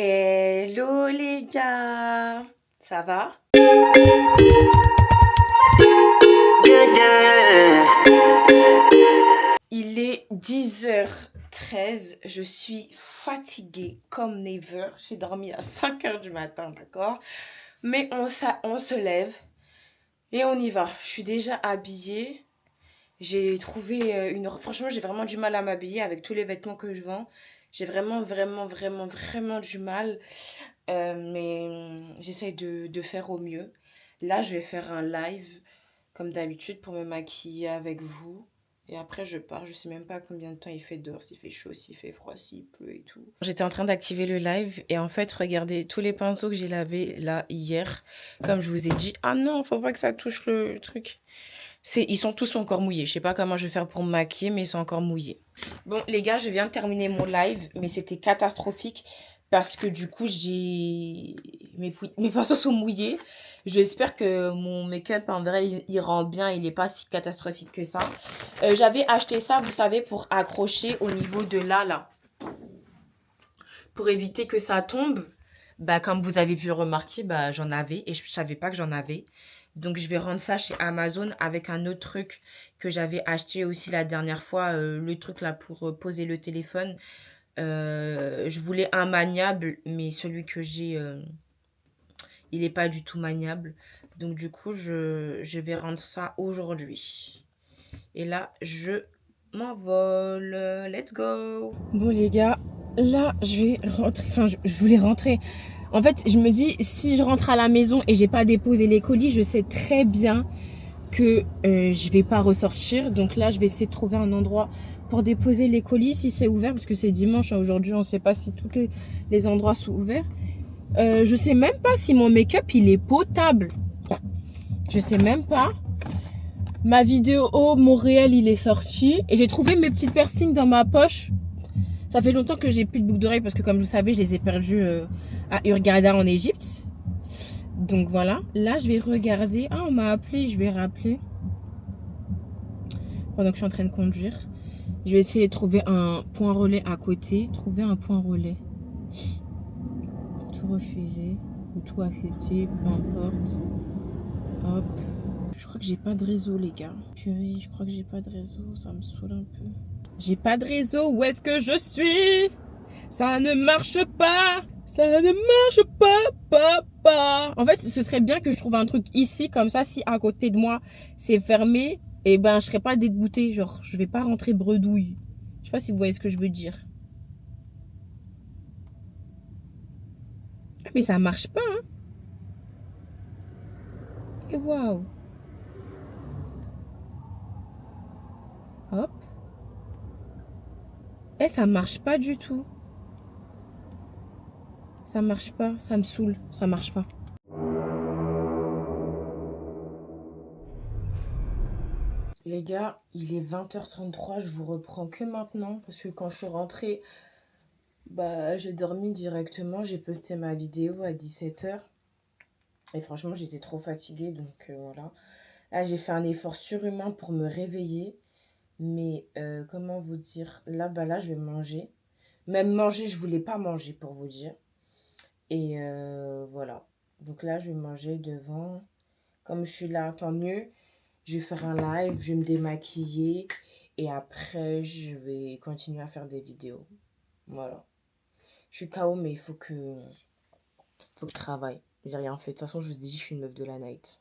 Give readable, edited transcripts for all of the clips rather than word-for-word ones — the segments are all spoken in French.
Hello les gars, ça va? Il est 10h13, je suis fatiguée comme never. J'ai dormi à 5h du matin, d'accord? Mais on se lève et on y va. Je suis déjà habillée. J'ai trouvé Franchement, j'ai vraiment du mal à m'habiller avec tous les vêtements que je vends. J'ai vraiment du mal. Mais j'essaye de faire au mieux. Là, je vais faire un live, comme d'habitude, pour me maquiller avec vous. Et après, je pars. Je sais même pas combien de temps il fait dehors, s'il fait chaud, s'il fait froid, s'il pleut et tout. J'étais en train d'activer le live. Et en fait, regardez tous les pinceaux que j'ai lavés là hier. Comme je vous ai dit. Ah non, faut pas que ça touche le truc. Ils sont tous encore mouillés. Je sais pas comment je vais faire pour me maquiller, mais ils sont encore mouillés. Bon, les gars, je viens de terminer mon live, mais c'était catastrophique parce que du coup, mes pinceaux sont mouillés. J'espère que mon make-up, en vrai, il rend bien. Il n'est pas si catastrophique que ça. J'avais acheté ça, vous savez, pour accrocher au niveau de là. Pour éviter que ça tombe. Bah, comme vous avez pu le remarquer, bah, j'en avais et je savais pas que j'en avais. Donc, je vais rendre ça chez Amazon avec un autre truc que j'avais acheté aussi la dernière fois. Le truc là pour poser le téléphone. Je voulais un maniable, mais celui que j'ai, il n'est pas du tout maniable. Donc, du coup, je vais rendre ça aujourd'hui. Et là, je m'envole. Let's go. Bon, les gars, là, je vais rentrer. Enfin, je voulais rentrer. En fait, je me dis, si je rentre à la maison et j'ai pas déposé les colis, je sais très bien que je vais pas ressortir. Donc là, je vais essayer de trouver un endroit pour déposer les colis si c'est ouvert, parce que c'est dimanche. Aujourd'hui, on sait pas si tous les endroits sont ouverts. Je sais même pas si mon make-up, il est potable. Je sais même pas. Ma vidéo, mon réel, il est sorti. Et j'ai trouvé mes petites piercings dans ma poche. Ça fait longtemps que j'ai plus de boucles d'oreilles parce que comme vous savez, je les ai perdues à Hurghada en Égypte. Donc voilà. Là, je vais regarder. Ah, on m'a appelé, je vais rappeler. Pendant que je suis en train de conduire. Je vais essayer de trouver un point relais à côté. Trouver un point relais. Tout refuser. Ou tout accepter. Peu importe. Hop. Je crois que j'ai pas de réseau, les gars. Purée, je crois que j'ai pas de réseau. Ça me saoule un peu. J'ai pas de réseau. Où est-ce que je suis? Ça ne marche pas. Ça ne marche pas. En fait, ce serait bien que je trouve un truc ici, comme ça, si à côté de moi, c'est fermé, et ben, je serais pas dégoûtée. Genre, je vais pas rentrer bredouille. Je sais pas si vous voyez ce que je veux dire. Ah, mais ça marche pas, hein. Et waouh. Hop. Eh, ça marche pas du tout. Ça marche pas. Ça me saoule. Ça marche pas. Les gars, il est 20h33. Je vous reprends que maintenant. Parce que quand je suis rentrée, bah, j'ai dormi directement. J'ai posté ma vidéo à 17h. Et franchement, j'étais trop fatiguée. Donc voilà. Là, j'ai fait un effort surhumain pour me réveiller. Mais comment vous dire? Là, bah là, je vais manger. Même manger, je voulais pas manger pour vous dire. Et voilà. Donc là, je vais manger devant. Comme je suis là, tant mieux. Je vais faire un live, je vais me démaquiller. Et après, je vais continuer à faire des vidéos. Voilà. Je suis KO, mais il faut que je travaille. J'ai rien fait. De toute façon, je vous dis, je suis une meuf de la night.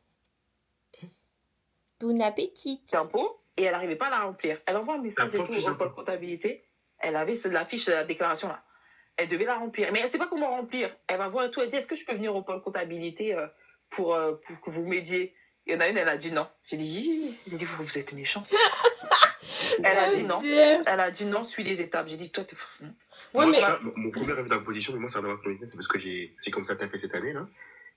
Bon appétit. Impôt et elle n'arrivait pas à la remplir. Elle envoie un message et tout au pôle comptabilité. Elle avait la fiche de la déclaration là. Elle devait la remplir. Mais elle ne sait pas comment remplir. Elle va voir et tout. Elle dit, est-ce que je peux venir au pôle comptabilité pour que vous m'aidiez? Il y en a une, elle a dit non. J'ai dit, vous êtes méchant. Elle a dit non. Elle a dit non, suis les étapes. J'ai dit, toi, t'es... Ouais, moi, mon premier rêve d'imposition, mais moi, c'est un comptabilité, c'est parce que c'est comme ça que t'as fait cette année, là.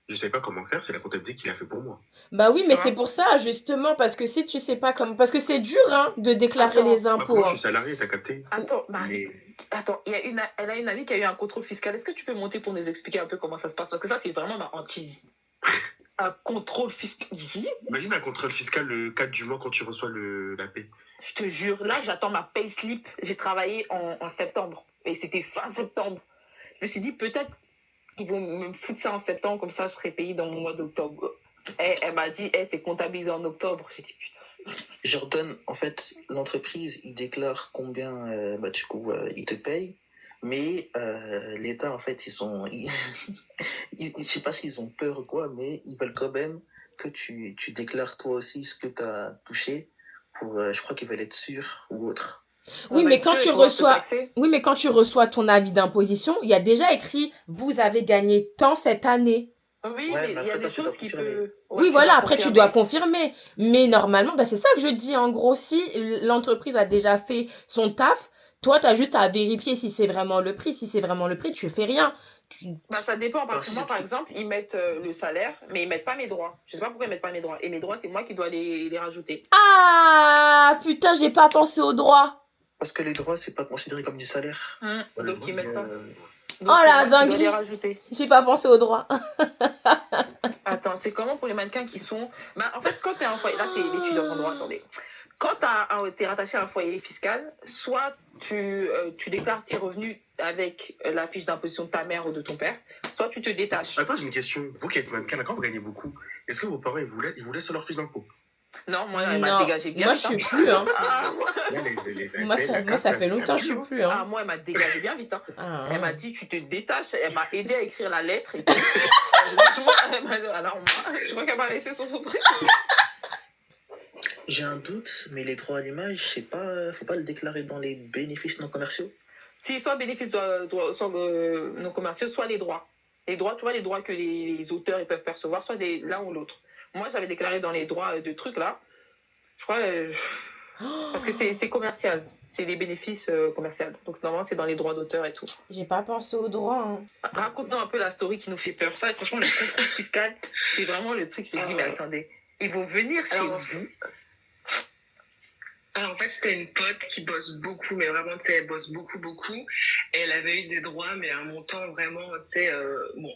Je sais pas comment faire, c'est la comptabilité qui l'a fait pour moi. Bah oui, mais c'est pour ça, justement, parce que si tu sais pas comment... Parce que c'est dur, hein, de déclarer les impôts. Moi, je suis salarié, t'as capté? Attends, Marie. Attends, elle a une amie qui a eu un contrôle fiscal. Est-ce que tu peux monter pour nous expliquer un peu comment ça se passe? Parce que ça, c'est vraiment ma hantise. Un contrôle fiscal. Imagine un contrôle fiscal le 4 du mois quand tu reçois la paie. Je te jure, là, j'attends ma pay slip. J'ai travaillé en septembre. Et c'était fin septembre. Je me suis dit, peut-être ils vont me foutre ça en septembre, comme ça je serai payée dans mon mois d'octobre. Elle m'a dit, c'est comptabilisé en octobre. J'ai dit, putain. Jordan, en fait, l'entreprise, il déclare combien, il te paye. Mais l'État, en fait, je sais pas s'ils ont peur ou quoi, mais ils veulent quand même que tu déclares toi aussi ce que tu as touché pour, je crois qu'ils veulent être sûrs ou autre. Oui, mais quand tu reçois, oui, mais quand tu reçois ton avis d'imposition, il y a déjà écrit, vous avez gagné tant cette année. Oui, ouais, mais il y a des choses qui peuvent... Oui, voilà, après tu dois confirmer. Mais normalement, c'est ça que je dis. En gros, si l'entreprise a déjà fait son taf, toi, tu as juste à vérifier si c'est vraiment le prix. Si c'est vraiment le prix, tu fais rien. Ça dépend. Parce que moi, par exemple, ils mettent le salaire, mais ils mettent pas mes droits. Je sais pas pourquoi ils mettent pas mes droits. Et mes droits, c'est moi qui dois les rajouter. Ah, putain, j'ai pas pensé aux droits. Parce que les droits, c'est pas considéré comme du salaire. Donc, ils mettent pas. Donc, oh là, dinguerie. J'ai pas pensé aux droits. Attends, c'est comment pour les mannequins qui sont... en fait, quand t'es un foyer... Là, c'est l'étudiant en droit, attendez. Quand t'es rattaché à un foyer fiscal, soit tu déclares tes revenus avec la fiche d'imposition de ta mère ou de ton père, soit tu te détaches. Attends, j'ai une question. Vous qui êtes mannequin, quand vous gagnez beaucoup, est-ce que vos parents, ils vous laissent leur fiche d'impôt? Non, moi, elle m'a dégagé bien. Moi, je suis plus, hein. Moi, ça fait longtemps que je suis plus, hein. Moi, elle m'a dégagé bien vite, hein. Elle m'a dit, tu te détaches. Elle m'a aidé à écrire la lettre. Et puis, alors, moi, je crois qu'elle m'a laissé sur son truc. J'ai un doute, mais les droits à l'image, faut pas le déclarer dans les bénéfices non commerciaux? Si, soit bénéfices non commerciaux, soit les droits. Les droits, tu vois, les droits que les auteurs ils peuvent percevoir, soit l'un ou l'autre. Moi, j'avais déclaré dans les droits de trucs là. Je crois. Parce que c'est commercial. C'est les bénéfices commerciaux. Donc, normalement, c'est dans les droits d'auteur et tout. J'ai pas pensé aux droits. Hein. Raconte-nous un peu la story qui nous fait peur. Ça, franchement, le contrôle fiscal, c'est vraiment le truc qui me dit, mais attendez, ils vont venir chez vous. Alors, en fait, c'était une pote qui bosse beaucoup, mais vraiment, tu sais, elle bosse beaucoup, beaucoup. Et elle avait eu des droits, mais à un montant vraiment, tu sais,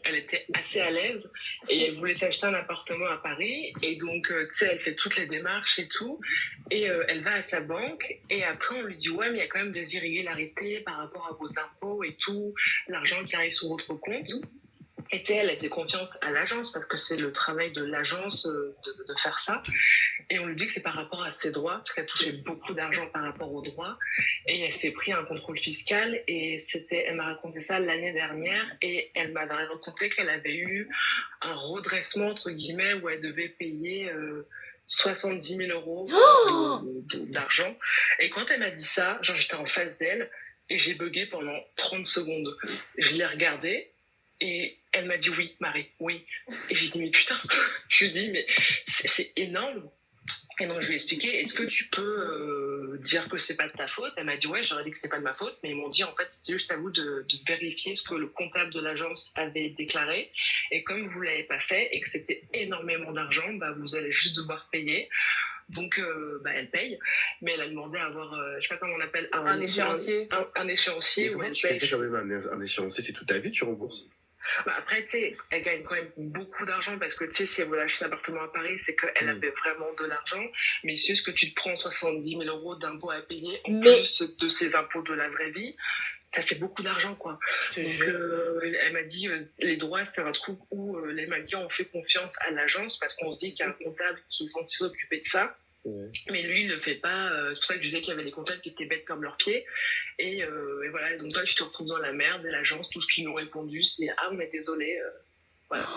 elle était assez à l'aise. Et elle voulait s'acheter un appartement à Paris. Et donc, tu sais, elle fait toutes les démarches et tout. Et elle va à sa banque. Et après, on lui dit, ouais, mais il y a quand même des irrégularités par rapport à vos impôts et tout. L'argent qui arrive sur votre compte. Et tu sais, elle a fait confiance à l'agence parce que c'est le travail de l'agence de faire ça. Et on lui dit que c'est par rapport à ses droits, parce qu'elle touchait beaucoup d'argent par rapport aux droits. Et elle s'est pris un contrôle fiscal. Et elle m'a raconté ça l'année dernière. Et elle m'a raconté qu'elle avait eu un redressement, entre guillemets, où elle devait payer 70 000 euros d'argent. Et quand elle m'a dit ça, genre j'étais en face d'elle et j'ai bugué pendant 30 secondes. Je l'ai regardée. Et elle m'a dit oui, Marie, oui. Et j'ai dit, mais putain, je lui ai dit, mais c'est énorme. Et donc, je lui ai expliqué, est-ce que tu peux dire que c'est pas de ta faute? Elle m'a dit, ouais, j'aurais dit que c'était pas de ma faute, mais ils m'ont dit, en fait, c'était juste à vous de vérifier ce que le comptable de l'agence avait déclaré. Et comme vous l'avez pas fait et que c'était énormément d'argent, vous allez juste devoir payer. Donc, elle paye, mais elle a demandé à avoir, je sais pas comment on appelle, un échéancier. Un échéancier. Comment tu fais quand même un échéancier? C'est toute ta vie, tu rembourses? Après, tu sais, elle gagne quand même beaucoup d'argent parce que, tu sais, si elle voulait acheter un appartement à Paris, c'est qu'elle avait vraiment de l'argent. Mais c'est juste que tu te prends 70 000 euros d'impôts à payer en plus de ces impôts de la vraie vie. Ça fait beaucoup d'argent, quoi. Donc, elle m'a dit, les droits, c'est un truc où les maquillants ont fait confiance à l'agence parce qu'on se dit qu'il y a un comptable qui est censé s'occuper de ça. Mais lui, il ne le fait pas. C'est pour ça que je disais qu'il y avait des comptables qui étaient bêtes comme leurs pieds. Et voilà, donc toi, tu te retrouves dans la merde. Et l'agence, tout ce qu'ils nous ont répondu, c'est ah, mais désolé. Voilà.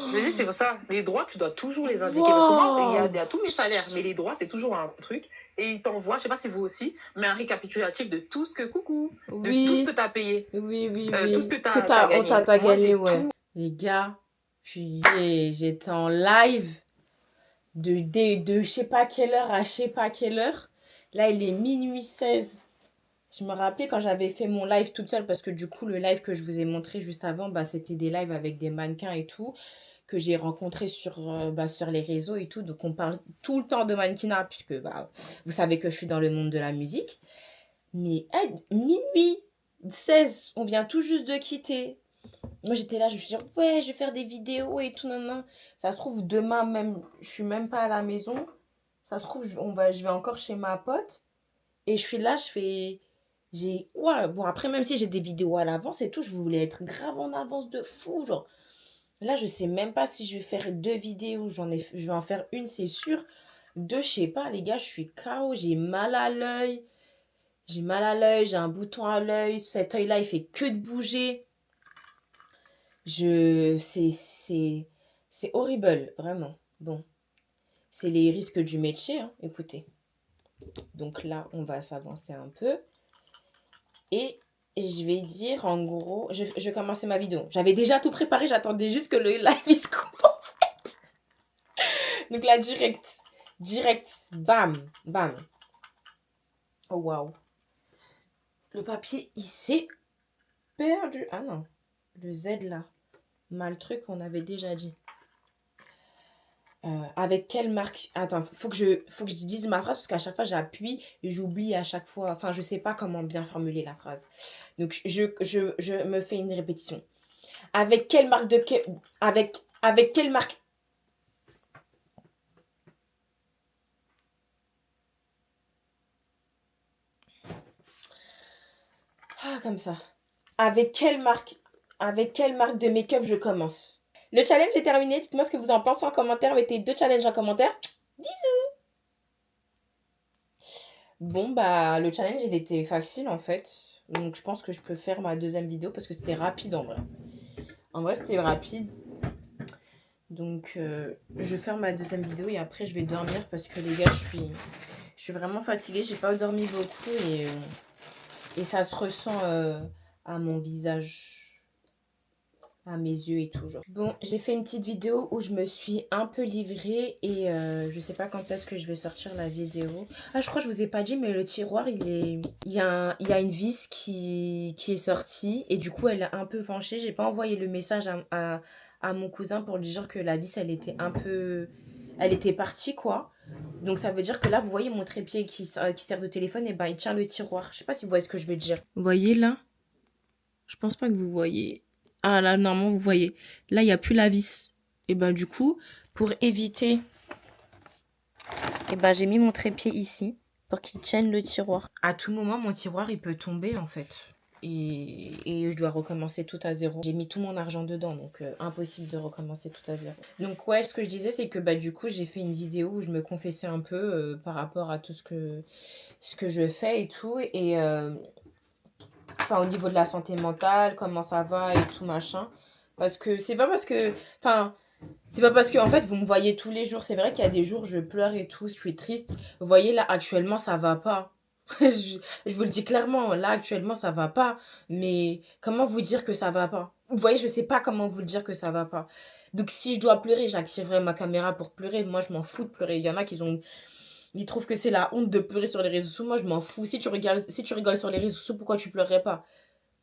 Je veux dire, c'est pour ça. Les droits, tu dois toujours les indiquer. Parce que moi, il y a tous mes salaires. Mais les droits, c'est toujours un truc. Et ils t'envoient, je sais pas si vous aussi, mais un récapitulatif de tout ce que, de tout ce que tu as payé. Oui. Tout ce que tu as gagné. Ouais. Tout... Les gars, puis j'étais en live. De je sais pas quelle heure à je sais pas quelle heure. Là, il est minuit 16. Je me rappelais quand j'avais fait mon live toute seule parce que du coup, le live que je vous ai montré juste avant, c'était des lives avec des mannequins et tout que j'ai rencontrés sur les réseaux et tout. Donc, on parle tout le temps de mannequinat puisque vous savez que je suis dans le monde de la musique. Mais minuit 16, on vient tout juste de quitter. Moi, j'étais là, je me suis dit, ouais, je vais faire des vidéos et tout, non. Ça se trouve, demain même, je suis même pas à la maison. Ça se trouve, je vais encore chez ma pote. Et je suis là, je fais, J'ai quoi? Bon, après, même si j'ai des vidéos à l'avance et tout, je voulais être grave en avance de fou, genre. Là, je sais même pas si je vais faire 2 vidéos. Je vais en faire une, c'est sûr. 2, je sais pas, les gars, je suis KO, j'ai mal à l'œil. J'ai mal à l'œil, j'ai un bouton à l'œil. Cet œil-là, il fait que de bouger. C'est horrible, vraiment. Bon, c'est les risques du métier, hein, écoutez. Donc là, on va s'avancer un peu. Et je vais dire, en gros, je vais commencer ma vidéo. J'avais déjà tout préparé, j'attendais juste que le live il se coupe. Donc là, direct, bam, bam. Oh, waouh. Le papier, il s'est perdu. Ah non, le Z là. Mal truc, on avait déjà dit. Avec quelle marque? Attends, faut que je dise ma phrase parce qu'à chaque fois j'appuie et j'oublie à chaque fois. Enfin, je sais pas comment bien formuler la phrase. Donc, je me fais une répétition. Avec quelle marque avec quelle marque? Ah, comme ça. Avec quelle marque de make-up je commence? Le challenge est terminé. Dites-moi ce que vous en pensez en commentaire. Mettez 2 challenges en commentaire. Bon, bah, le challenge, il était facile, en fait. Donc, je pense que je peux faire ma deuxième vidéo parce que c'était rapide, en vrai. En vrai, c'était rapide. Donc, je vais faire ma deuxième vidéo et après, je vais dormir parce que, les gars, je suis vraiment fatiguée. J'ai pas dormi beaucoup et ça se ressent à mon visage, à mes yeux et tout, genre. Bon, j'ai fait une petite vidéo où je me suis un peu livrée et je sais pas quand est-ce que je vais sortir la vidéo. Ah, je crois que je vous ai pas dit, mais le tiroir, il y a une vis qui est sortie et du coup, elle est un peu penchée. J'ai pas envoyé le message à mon cousin pour lui dire que la vis, elle était un peu... Elle était partie, quoi. Donc, ça veut dire que là, vous voyez mon trépied qui sert de téléphone, et ben, il tient le tiroir. Je sais pas si vous voyez ce que je veux dire. Vous voyez, là? Je pense pas que vous voyez. Ah là, normalement, vous voyez. Là, il n'y a plus la vis. Et ben du coup, pour éviter, et ben j'ai mis mon trépied ici pour qu'il tienne le tiroir. À tout moment, mon tiroir, il peut tomber en fait. Et je dois recommencer tout à zéro. J'ai mis tout mon argent dedans, donc impossible de recommencer tout à zéro. Donc ouais, ce que je disais, c'est que bah du coup, j'ai fait une vidéo où je me confessais un peu par rapport à tout ce que je fais et tout. Et enfin, au niveau de la santé mentale, comment ça va et tout machin. Parce que c'est pas parce que. Enfin, c'est pas parce que, en fait, vous me voyez tous les jours. C'est vrai qu'il y a des jours, je pleure et tout, je suis triste. Vous voyez, là, actuellement, ça va pas. Je vous le dis clairement, là, actuellement, ça va pas. Mais comment vous dire que ça va pas? Vous voyez, je sais pas comment vous dire que ça va pas. Donc, si je dois pleurer, j'activerai ma caméra pour pleurer. Moi, je m'en fous de pleurer. Il y en a qui ont ils trouvent que c'est la honte de pleurer sur les réseaux sociaux. Moi, je m'en fous. Si tu rigoles sur les réseaux sociaux, pourquoi tu pleurerais pas?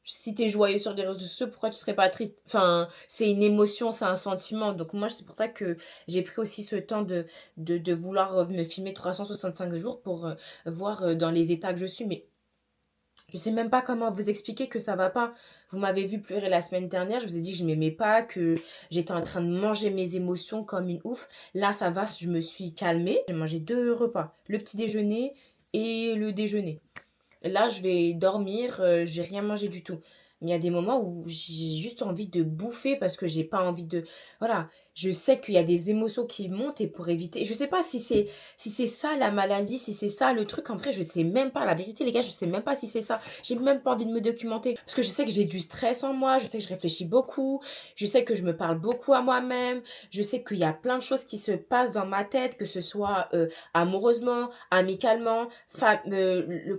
Si t'es joyeux sur les réseaux sociaux, pourquoi tu serais pas triste? Enfin, c'est une émotion, c'est un sentiment. Donc moi, c'est pour ça que j'ai pris aussi ce temps de vouloir me filmer 365 jours pour voir dans les états que je suis. Mais je sais même pas comment vous expliquer que ça va pas. Vous m'avez vu pleurer la semaine dernière, je vous ai dit que je m'aimais pas, que j'étais en train de manger mes émotions comme une ouf. Là, ça va, je me suis calmée. J'ai mangé 2 repas, le petit déjeuner et le déjeuner. Là, je vais dormir, j'ai rien mangé du tout. Mais il y a des moments où j'ai juste envie de bouffer parce que j'ai pas envie de... Voilà, je sais qu'il y a des émotions qui montent et pour éviter... Je sais pas si c'est ça la maladie, si c'est ça le truc. En vrai, je sais même pas. La vérité, les gars, je sais même pas si c'est ça. J'ai même pas envie de me documenter. Parce que je sais que j'ai du stress en moi, je sais que je réfléchis beaucoup, je sais que je me parle beaucoup à moi-même, je sais qu'il y a plein de choses qui se passent dans ma tête, que ce soit amoureusement, amicalement,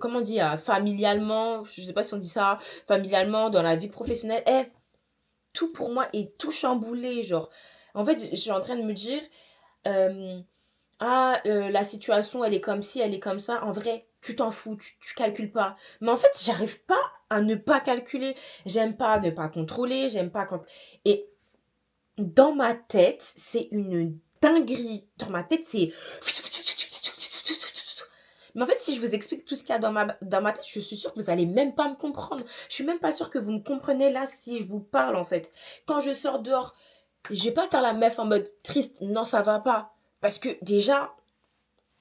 comment on dit, familialement, je sais pas si on dit ça, familialement, dans la vie professionnelle. Tout pour moi est tout chamboulé, genre. En fait, je suis en train de me dire, euh, la situation, elle est comme ci, elle est comme ça. En vrai, tu t'en fous, tu calcules pas. Mais en fait, j'arrive pas à ne pas calculer. J'aime pas ne pas contrôler, j'aime pas quand... Et dans ma tête, c'est une dinguerie. Dans ma tête, c'est... Mais en fait, si je vous explique tout ce qu'il y a dans ma tête, je suis sûre que vous allez même pas me comprendre. Je suis même pas sûre que vous me comprenez là si je vous parle, en fait. Quand je sors dehors, je vais pas faire la meuf en mode triste. Non, ça va pas. Parce que déjà,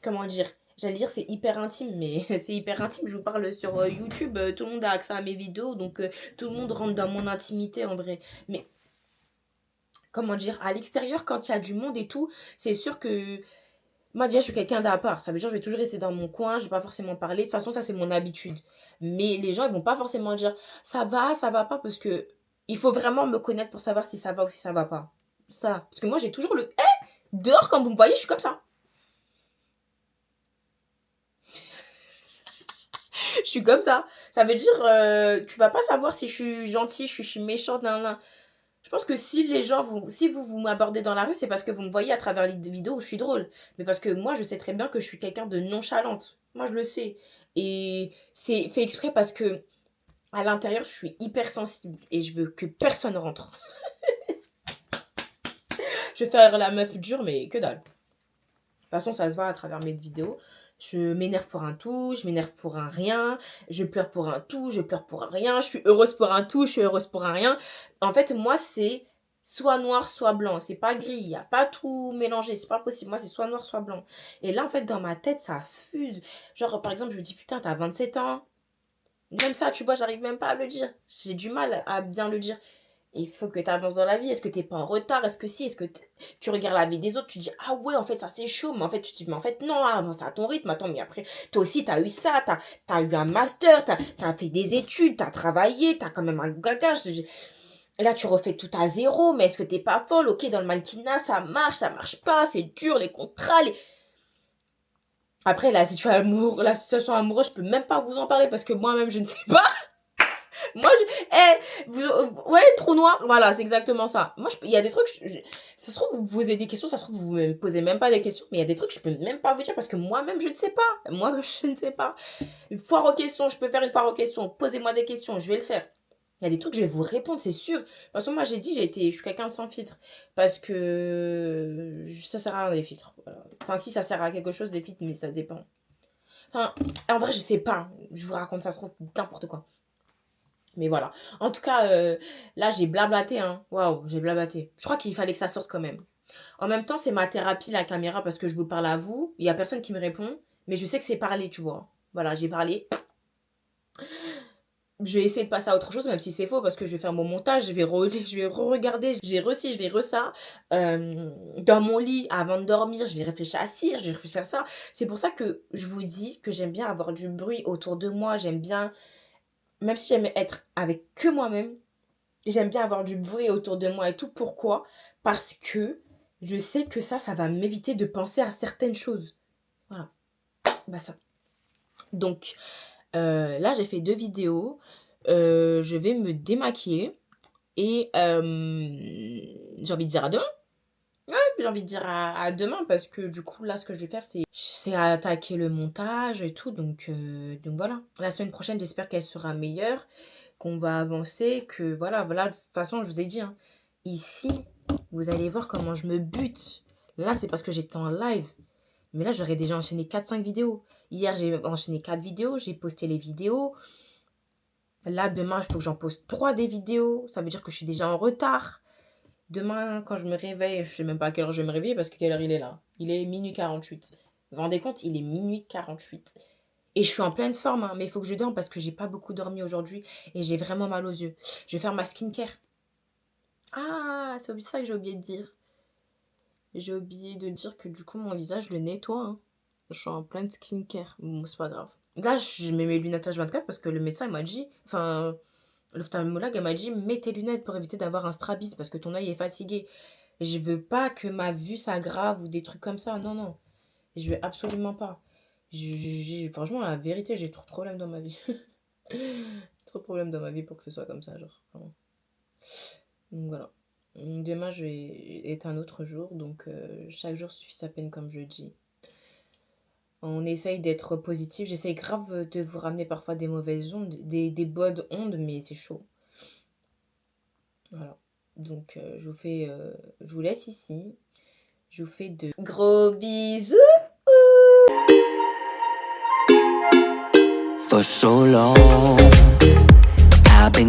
comment dire, j'allais dire c'est hyper intime, mais c'est hyper intime. Je vous parle sur YouTube, tout le monde a accès à mes vidéos, donc tout le monde rentre dans mon intimité en vrai. Mais comment dire, à l'extérieur, quand il y a du monde et tout, c'est sûr que moi déjà je suis quelqu'un d'à part. Ça veut dire que je vais toujours rester dans mon coin, je vais pas forcément parler. De toute façon, ça c'est mon habitude. Mais les gens ils vont pas forcément dire ça va pas, parce que il faut vraiment me connaître pour savoir si ça va ou si ça va pas. Ça, parce que moi j'ai toujours le dehors, quand vous me voyez, je suis comme ça. Je suis comme ça. Ça veut dire, tu vas pas savoir si je suis gentille, je suis méchante, nan. Je pense que si les gens, si vous m'abordez dans la rue, c'est parce que vous me voyez à travers les vidéos où je suis drôle. Mais parce que moi, je sais très bien que je suis quelqu'un de nonchalante. Moi, je le sais. Et c'est fait exprès parce que à l'intérieur, je suis hyper sensible et je veux que personne rentre. Je vais faire la meuf dure, mais que dalle. De toute façon, ça se voit à travers mes vidéos. Je m'énerve pour un tout, je m'énerve pour un rien, je pleure pour un tout, je pleure pour un rien, je suis heureuse pour un tout, je suis heureuse pour un rien. En fait, moi, c'est soit noir, soit blanc. C'est pas gris, il n'y a pas tout mélangé, c'est pas possible. Moi, c'est soit noir, soit blanc. Et là, en fait, dans ma tête, ça fuse. Genre, par exemple, je me dis, putain, t'as 27 ans. Même ça, tu vois, j'arrive même pas à le dire. J'ai du mal à bien le dire. Il faut que tu avances dans la vie. Est-ce que t'es pas en retard? Est-ce que si? Est-ce que tu regardes la vie des autres? Tu dis, ah ouais, en fait, ça c'est chaud. Mais en fait, tu te dis, mais en fait, non, avance à ton rythme. Attends, mais après, toi aussi, t'as eu ça. T'as eu un master. T'as fait des études. T'as travaillé. T'as quand même un bagage. Et là, tu refais tout à zéro. Mais est-ce que t'es pas folle? Ok, dans le mannequinat, ça marche pas. C'est dur, les contrats. Après, la situation amoureuse, je peux même pas vous en parler parce que moi-même, je ne sais pas. Moi, ouais, trou noir, voilà, c'est exactement ça. Moi, il y a des trucs, ça se trouve, vous posez des questions, ça se trouve, vous me posez même pas des questions, mais il y a des trucs, je peux même pas vous dire parce que moi-même, je ne sais pas. Moi-même, je ne sais pas. Une foire aux questions, je peux faire une foire aux questions. Posez-moi des questions, je vais le faire. Il y a des trucs, je vais vous répondre, c'est sûr. Parce que moi, j'ai dit, je suis quelqu'un de sans filtre. Parce que ça sert à rien, les filtres. Voilà. Enfin, si ça sert à quelque chose, les filtres, mais ça dépend. Enfin, en vrai, je sais pas. Je vous raconte, ça se trouve, n'importe quoi. Mais voilà. En tout cas, là, j'ai blablaté, hein. Waouh, j'ai blablaté. Je crois qu'il fallait que ça sorte quand même. En même temps, c'est ma thérapie, la caméra, parce que je vous parle à vous. Il n'y a personne qui me répond. Mais je sais que c'est parler, tu vois. Voilà, j'ai parlé. Je vais essayer de passer à autre chose, même si c'est faux, parce que je vais faire mon montage, je vais re-regarder, je vais re-ça. Dans mon lit, avant de dormir, je vais réfléchir à ci, je vais réfléchir à ça. C'est pour ça que je vous dis que j'aime bien avoir du bruit autour de moi. J'aime bien, même si j'aime être avec que moi-même, j'aime bien avoir du bruit autour de moi et tout. Pourquoi? Parce que je sais que ça va m'éviter de penser à certaines choses. Voilà. Bah ça. Donc, là, j'ai fait 2 vidéos. Je vais me démaquiller. Et j'ai envie de dire à demain. Ouais, j'ai envie de dire à demain parce que du coup, là, ce que je vais faire, c'est attaquer le montage et tout. Donc voilà. La semaine prochaine, j'espère qu'elle sera meilleure, qu'on va avancer, que voilà. De toute façon, je vous ai dit, hein, ici, vous allez voir comment je me bute. Là, c'est parce que j'étais en live. Mais là, j'aurais déjà enchaîné 4-5 vidéos. Hier, j'ai enchaîné 4 vidéos. J'ai posté les vidéos. Là, demain, il faut que j'en poste 3 des vidéos. Ça veut dire que je suis déjà en retard. Demain, quand je me réveille, je sais même pas à quelle heure je vais me réveiller parce que quelle heure il est là. Il est minuit 48. Vous vous rendez compte? Il est minuit 48. Et je suis en pleine forme, hein, mais il faut que je dorme parce que j'ai pas beaucoup dormi aujourd'hui et j'ai vraiment mal aux yeux. Je vais faire ma skincare. Ah, c'est ça que j'ai oublié de dire. J'ai oublié de dire que du coup, mon visage, je le nettoie. Hein. Je suis en pleine skincare. Bon, c'est pas grave. Là, je mets mes lunettes H24 parce que le médecin, il m'a dit... Enfin, l'ophtalmologue, elle m'a dit, mets tes lunettes pour éviter d'avoir un strabisme parce que ton œil est fatigué. Et je veux pas que ma vue s'aggrave ou des trucs comme ça. Non. Je veux absolument pas. Franchement, la vérité, j'ai trop de problèmes dans ma vie. Trop de problèmes dans ma vie pour que ce soit comme ça, genre. Vraiment. Donc voilà. Demain, je vais être un autre jour. Donc, chaque jour suffit sa peine, comme je dis. On essaye d'être positif. J'essaye grave de vous ramener parfois des mauvaises ondes, des bonnes ondes, mais c'est chaud. Voilà. Donc, je vous laisse ici. Je vous fais de gros bisous. For so long, I've been